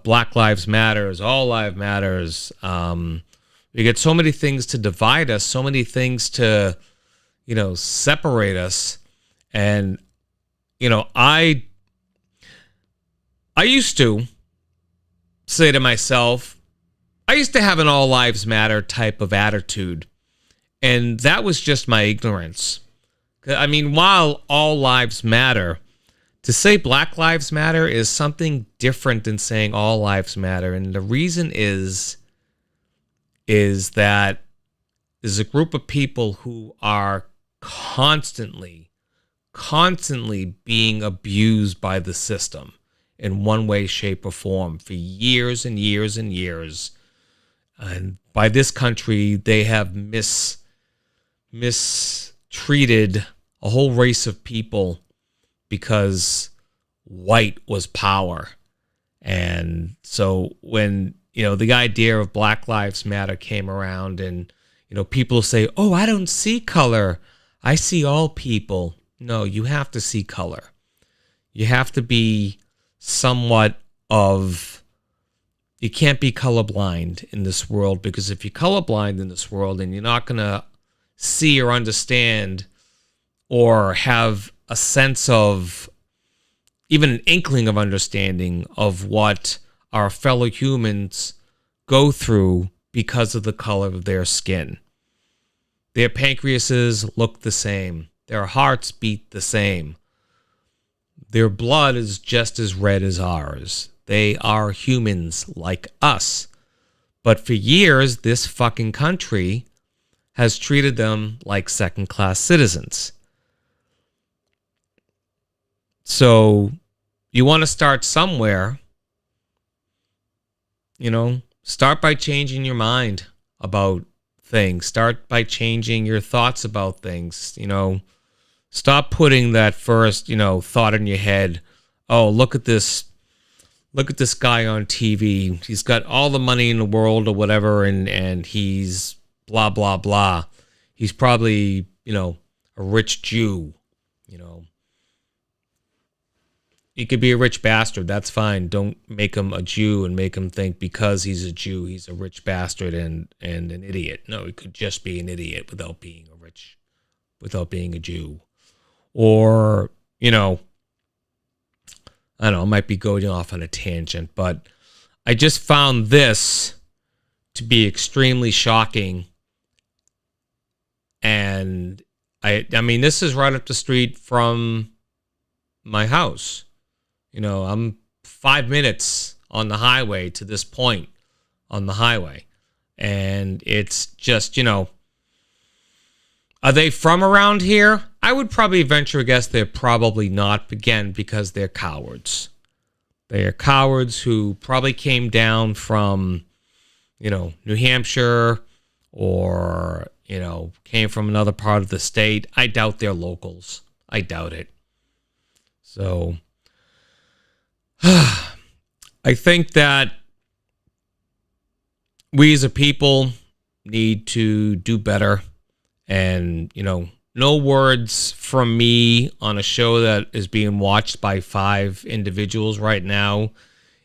Black Lives Matters, All Lives Matters. We get so many things to divide us, so many things to, separate us. And, I used to say to myself, I used to have an all lives matter type of attitude. And that was just my ignorance. I mean, while all lives matter, to say Black Lives Matter is something different than saying all lives matter. And the reason is that there's a group of people who are constantly being abused by the system in one way, shape, or form for years and years and years. And by this country, they have mistreated a whole race of people because white was power. And so when, the idea of Black Lives Matter came around and, people say, oh, I don't see color. I see all people. No, you have to see color. You have to be somewhat of, you can't be colorblind in this world, because if you're colorblind in this world and you're not going to see or understand or have a sense of, even an inkling of understanding of what our fellow humans go through because of the color of their skin. Their pancreases look the same. Their hearts beat the same. Their blood is just as red as ours. They are humans like us. But for years, this fucking country has treated them like second-class citizens. So you want to start somewhere, start by changing your mind about things. Start by changing your thoughts about things. Stop putting that first, thought in your head. Oh, look at this guy on TV. He's got all the money in the world or whatever, and he's blah, blah, blah. He's probably, a rich Jew, He could be a rich bastard. That's fine. Don't make him a Jew and make him think because he's a Jew, he's a rich bastard and an idiot. No, he could just be an idiot without being a Jew. Or, I don't know, I might be going off on a tangent, but I just found this to be extremely shocking. And I mean, this is right up the street from my house. I'm 5 minutes on the highway to this point on the highway. And it's just, are they from around here? I would probably venture a guess they're probably not, again, because they're cowards. They are cowards who probably came down from, New Hampshire or, came from another part of the state. I doubt they're locals. I doubt it. So I think that we as a people need to do better. And, no words from me on a show that is being watched by 5 individuals right now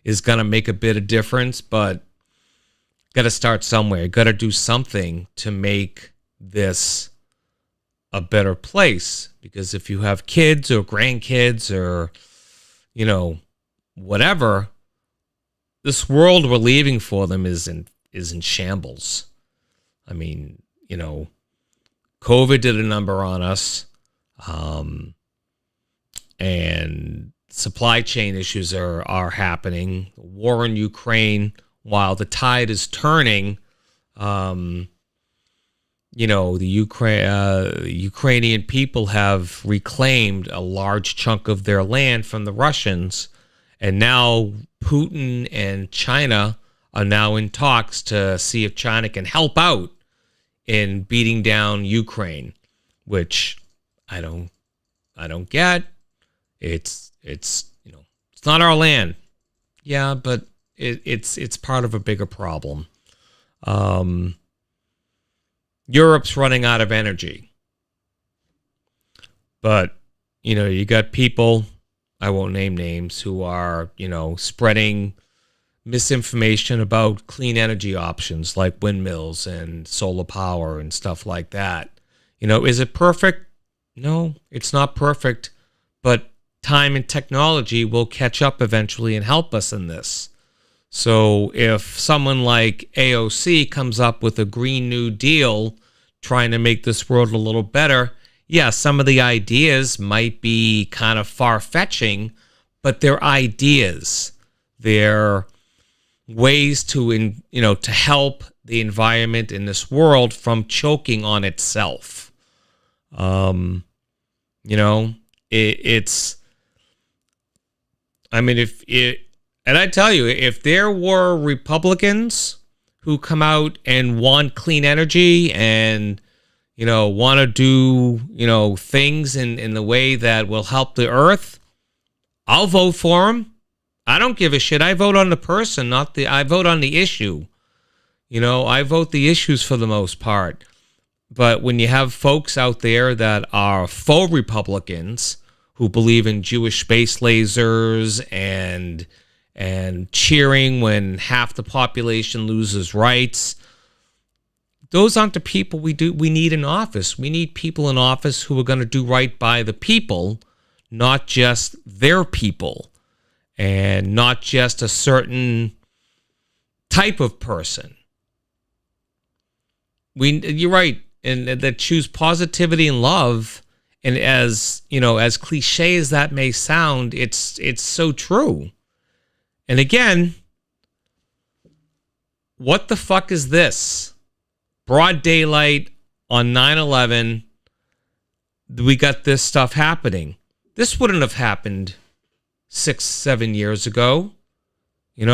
is going to make a bit of difference, but got to start somewhere. Got to do something to make this a better place. Because if you have kids or grandkids or, whatever, this world we're leaving for them is in shambles. I mean, COVID did a number on us, and supply chain issues are happening. The war in Ukraine, while the tide is turning, the Ukrainian people have reclaimed a large chunk of their land from the Russians. And now Putin and China are now in talks to see if China can help out in beating down Ukraine, which I don't get. It's not our land. Yeah, but it's part of a bigger problem. Europe's running out of energy. But, you got people, I won't name names, who are, spreading misinformation about clean energy options like windmills and solar power and stuff like that. Is it perfect? No, it's not perfect, but time and technology will catch up eventually and help us in this. So if someone like AOC comes up with a Green New Deal trying to make this world a little better, yeah, some of the ideas might be kind of far-fetching, but they're ideas. They're ways to help the environment in this world from choking on itself. And I tell you, if there were Republicans who come out and want clean energy and, want to do, things in the way that will help the earth, I'll vote for them. I don't give a shit. I vote on the person, I vote on the issue. I vote the issues for the most part. But when you have folks out there that are faux Republicans who believe in Jewish space lasers and cheering when half the population loses rights, those aren't the people we need in office. We need people in office who are going to do right by the people, not just their people, and not just a certain type of person. You're right, and that choose positivity and love. And as cliche as that may sound, it's so true. And again, what the fuck is this? Broad daylight on 9/11, we got this stuff happening. This wouldn't have happened 6-7 years ago. We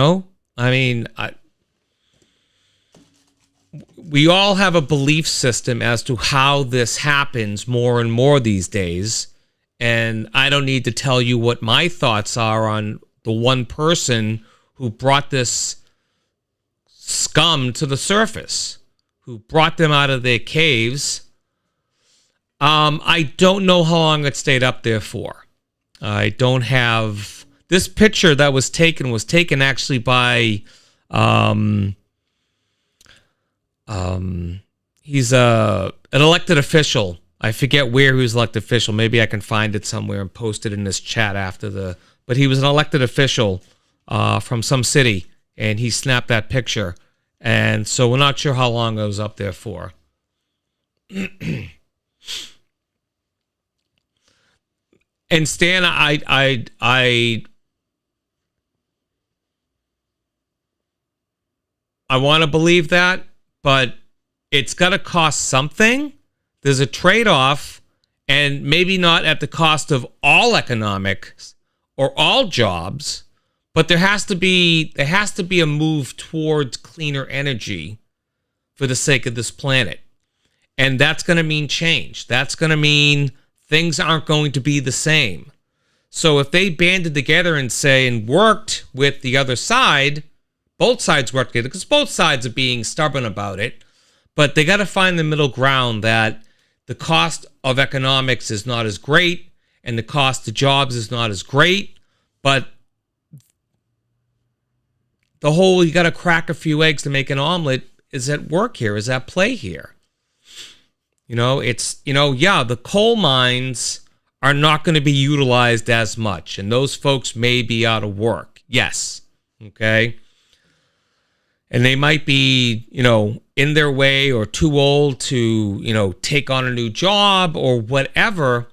all have a belief system as to how this happens more and more these days. And I don't need to tell you what my thoughts are on the one person who brought this scum to the surface, who brought them out of their caves. I don't know how long it stayed up there for. I don't have... This picture that was taken actually by... he's an elected official. I forget where he was elected official. Maybe I can find it somewhere and post it in this chat after the... But he was an elected official from some city, and he snapped that picture. And so we're not sure how long it was up there for. And Stan, I want to believe that, but it's got to cost something. There's a trade-off, and maybe not at the cost of all economics or all jobs, but there has to be a move towards cleaner energy for the sake of this planet. And that's going to mean change. That's going to mean things aren't going to be the same. So if they banded together and worked with the other side, both sides work together, because both sides are being stubborn about it, but they got to find the middle ground that the cost of economics is not as great and the cost of jobs is not as great, but the whole you got to crack a few eggs to make an omelet is at work here, is at play here. The coal mines are not going to be utilized as much, and those folks may be out of work. Yes. Okay. And they might be, in their way or too old to, take on a new job or whatever.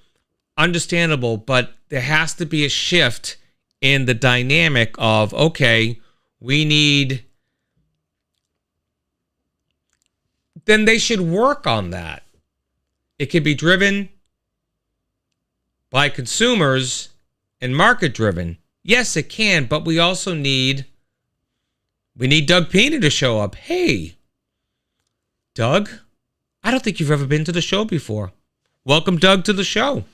Understandable, but there has to be a shift in the dynamic of, okay, then they should work on that. It can be driven by consumers and market driven. Yes, it can, but we also need Doug Pena to show up. Hey, Doug, I don't think you've ever been to the show before. Welcome, Doug, to the show.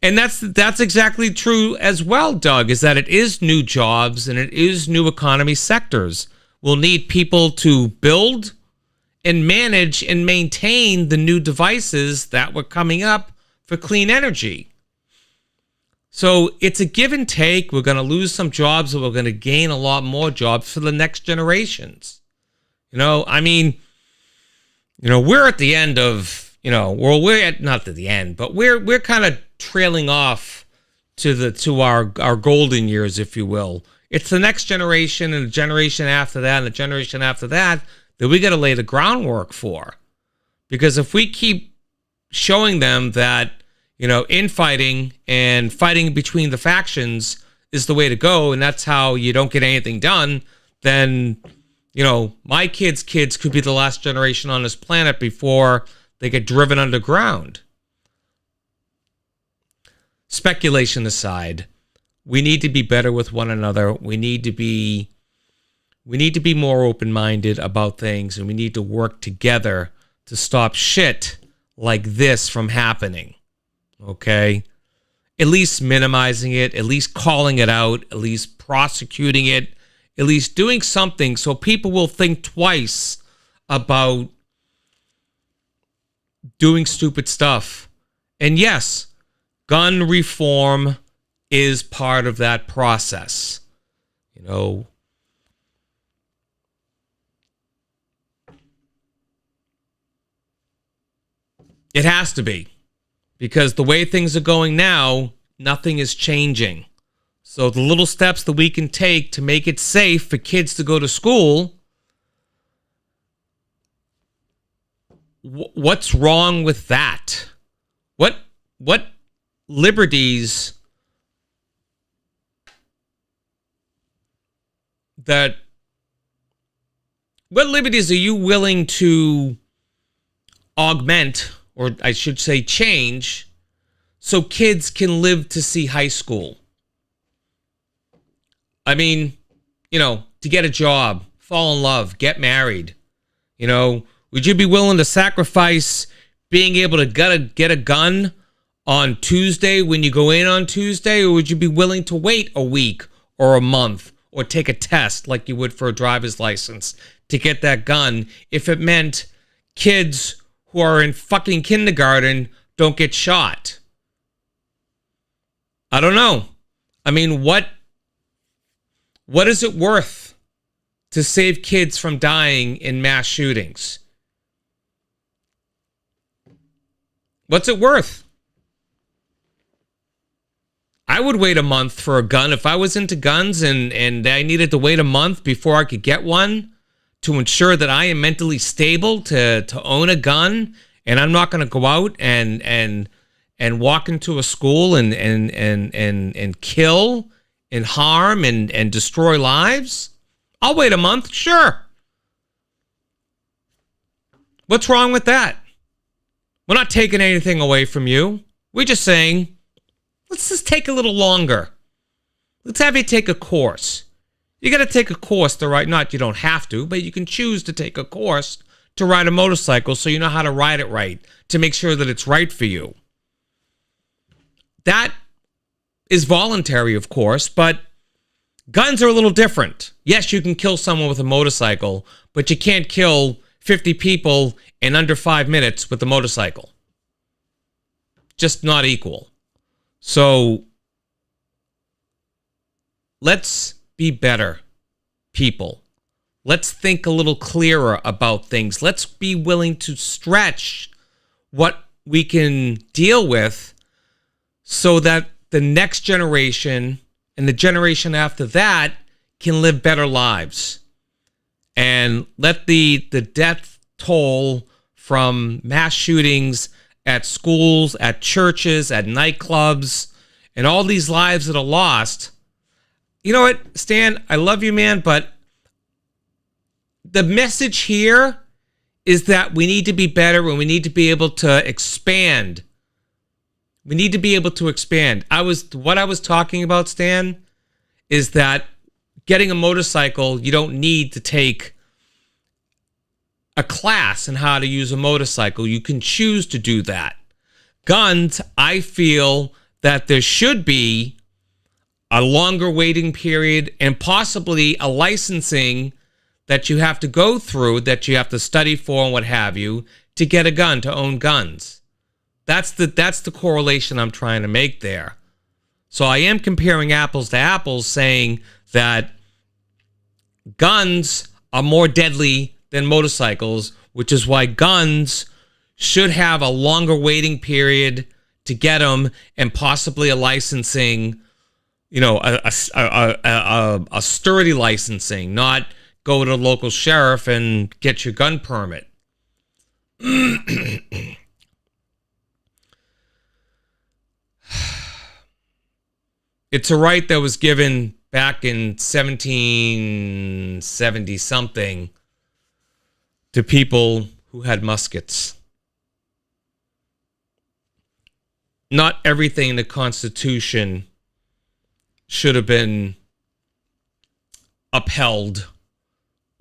And that's exactly true as well, Doug, is that it is new jobs and it is new economy sectors. We'll need people to build and manage and maintain the new devices that were coming up for clean energy. So it's a give and take. We're going to lose some jobs, and we're going to gain a lot more jobs for the next generations. We're at the end of, we're at, not at the end, but we're kind of trailing off to our golden years, if you will. It's the next generation and the generation after that and the generation after that we got to lay the groundwork for. Because if we keep showing them that, infighting and fighting between the factions is the way to go, and that's how you don't get anything done, then, my kids' kids could be the last generation on this planet before they get driven underground. Speculation aside, we need to be better with one another. We need to be We need to be more open-minded about things, and we need to work together to stop shit like this from happening. Okay? At least minimizing it, at least calling it out, at least prosecuting it, at least doing something so people will think twice about doing stupid stuff. And yes, gun reform is part of that process. You know, it has to be, because the way things are going now, nothing is changing. So the little steps that we can take to make it safe for kids to go to school, what's wrong with that? What liberties are you willing to augment, or I should say change, so kids can live to see high school? I mean, you know, to get a job, fall in love, get married. You know, would you be willing to sacrifice being able to get a gun on Tuesday when you go in on Tuesday, or would you be willing to wait a week or a month or take a test like you would for a driver's license to get that gun if it meant kids who are in fucking kindergarten don't get shot? I don't know. I mean, what is it worth to save kids from dying in mass shootings? What's it worth? I would wait a month for a gun. If I was into guns and I needed to wait a month before I could get one to ensure that I am mentally stable to own a gun, and I'm not going to go out and walk into a school and kill and harm and destroy lives, I'll wait a month, sure. What's wrong with that? We're not taking anything away from you. We're just saying, let's just take a little longer. Let's have you take a course. You got to take a course to ride. Not you don't have to, but you can choose to take a course to ride a motorcycle so you know how to ride it right, to make sure that it's right for you. That is voluntary, of course, but guns are a little different. Yes, you can kill someone with a motorcycle, but you can't kill 50 people in under 5 minutes with a motorcycle. Just not equal. So let's be better people. Let's think a little clearer about things. Let's be willing to stretch what we can deal with so that the next generation and the generation after that can live better lives. And let the death toll from mass shootings at schools, at churches, at nightclubs, and all these lives that are lost. You know what, Stan, I love you, man, but the message here is that we need to be better and we need to be able to expand. We need to be able to expand. What I was talking about, Stan, is that getting a motorcycle, you don't need to take a class in how to use a motorcycle. You can choose to do that. Guns, I feel that there should be a longer waiting period and possibly a licensing that you have to go through, that you have to study for and what have you, to get a gun, to own guns. That's the correlation I'm trying to make there. So I am comparing apples to apples, saying that guns are more deadly than motorcycles, which is why guns should have a longer waiting period to get them, and possibly a licensing, you know, a sturdy licensing, not go to the local sheriff and get your gun permit. It's a right that was given back in 1770 something to people who had muskets. Not everything in the Constitution should have been upheld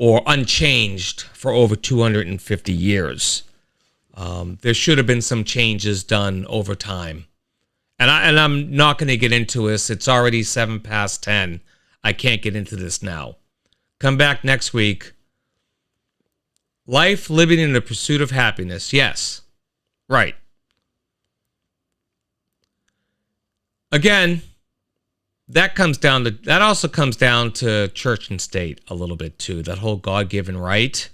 or unchanged for over 250 years. There should have been some changes done over time. And I'm not going to get into this. It's already 7 past 10. I can't get into this now. Come back next week. Life, living in the pursuit of happiness. Yes. Right. Again, that also comes down to church and state a little bit too. That whole God-given right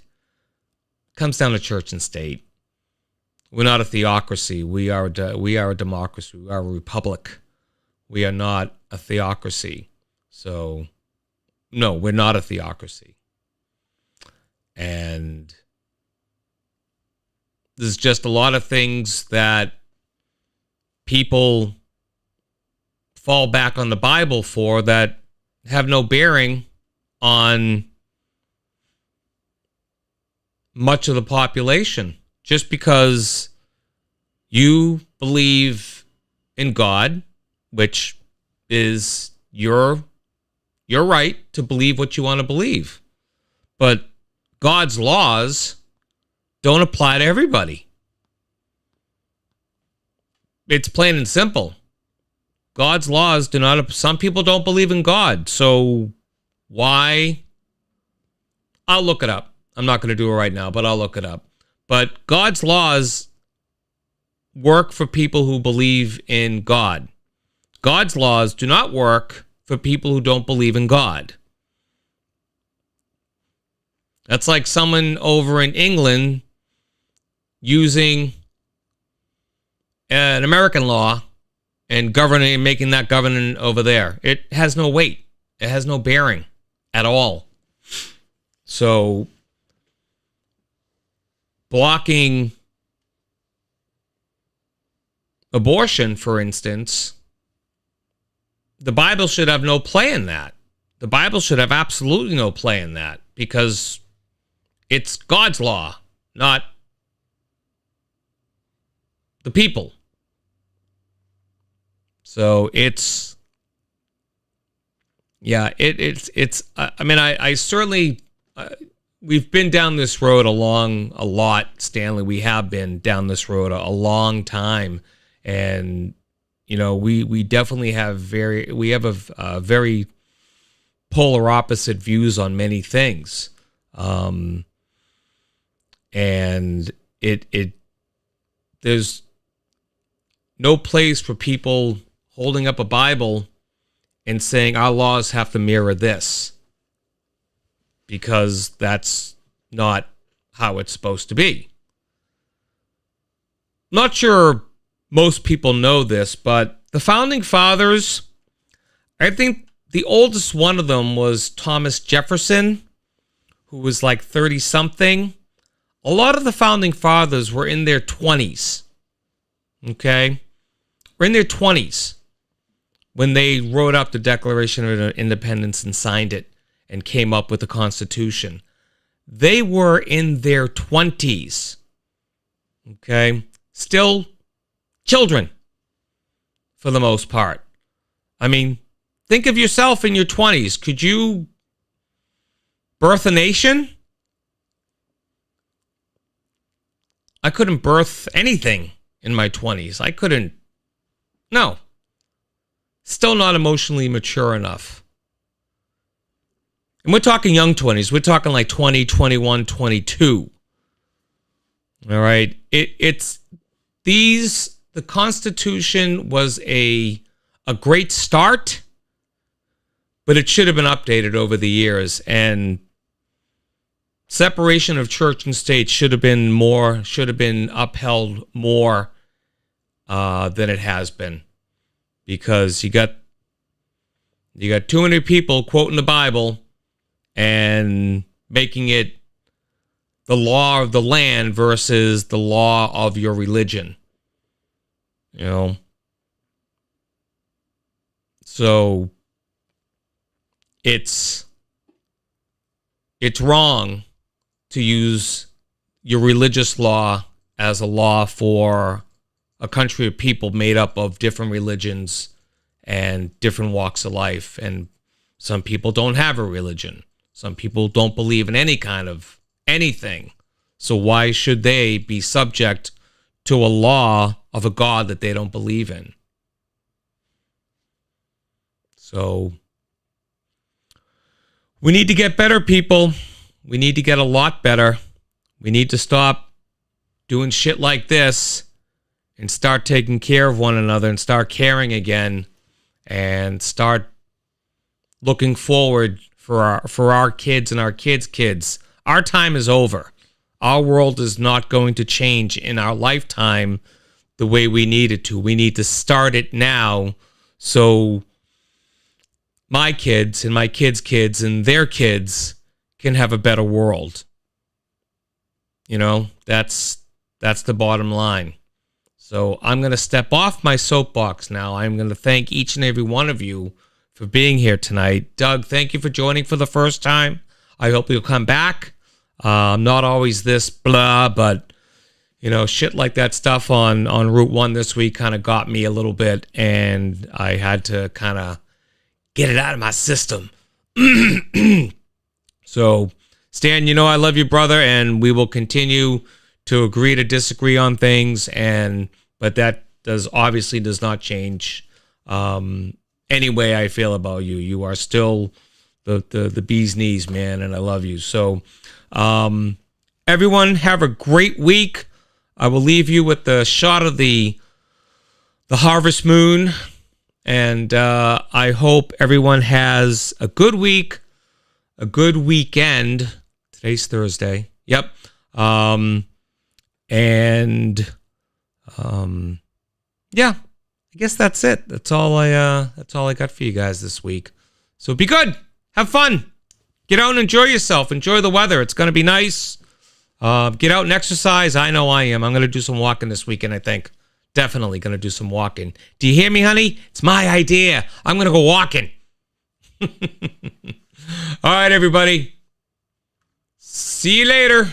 comes down to church and state. We're not a theocracy. We are a democracy. We are a republic. We are not a theocracy. So, no, we're not a theocracy. And there's just a lot of things that people fall back on the Bible for that have no bearing on much of the population. Just because you believe in God, which is your right to believe what you want to believe. But God's laws don't apply to everybody. It's plain and simple. God's laws do not. Some people don't believe in God. So why? I'll look it up. I'm not going to do it right now, but I'll look it up. But God's laws work for people who believe in God. God's laws do not work for people who don't believe in God. That's like someone over in England using an American law and making that governing over there. It has no weight. It has no bearing at all. So blocking abortion, for instance, the Bible should have no play in that. The Bible should have absolutely no play in that because it's God's law, not the people. So it's I certainly, we've been down this road a lot, Stanley. We have been down this road a long time. And, we definitely have very polar opposite views on many things. And there's no place for people holding up a Bible and saying our laws have to mirror this, because that's not how it's supposed to be. Not sure most people know this, but the Founding Fathers, I think the oldest one of them was Thomas Jefferson, who was like 30-something. A lot of the Founding Fathers were in their 20s, okay? Were in their 20s when they wrote up the Declaration of Independence and signed it and came up with the Constitution. They were in their 20s, okay? Still children, for the most part. I mean, think of yourself in your 20s. Could you birth a nation? I couldn't birth anything in my 20s. I couldn't. No. Still not emotionally mature enough. And we're talking young 20s. We're talking like 20, 21, 22. All right. The Constitution was a great start, but it should have been updated over the years. And separation of church and state should have been upheld more than it has been, because you got too many people quoting the Bible and making it the law of the land versus the law of your religion. So it's wrong to use your religious law as a law for a country of people made up of different religions and different walks of life. And some people don't have a religion. Some people don't believe in any kind of anything. So why should they be subject to a law of a God that they don't believe in? So we need to get better, people. We need to get a lot better. We need to stop doing shit like this and start taking care of one another and start caring again and start looking forward for our kids and our kids' kids. Our time is over. Our world is not going to change in our lifetime the way we need it to. We need to start it now so my kids and my kids' kids and their kids can have a better world. You know, that's the bottom line. So I'm going to step off my soapbox now. I'm going to thank each and every one of you for being here tonight. Doug, thank you for joining for the first time. I hope you'll come back. I'm not always this blah, but, you know, shit like that stuff on Route 1 this week kind of got me a little bit, and I had to kind of get it out of my system. So, Stan, you know I love you, brother, and we will continue to agree to disagree on things, but that obviously does not change any way I feel about you. You are still the bee's knees, man, and I love you. So, everyone, have a great week. I will leave you with the shot of the harvest moon, and I hope everyone has a good week, a good weekend. Today's Thursday. Yep. Yeah, I guess that's it. That's all I got for you guys this week. So be good. Have fun. Get out and enjoy yourself. Enjoy the weather. It's going to be nice. Get out and exercise. I know I am. I'm going to do some walking this weekend, I think. Definitely going to do some walking. Do you hear me, honey? It's my idea. I'm going to go walking. All right, everybody. See you later.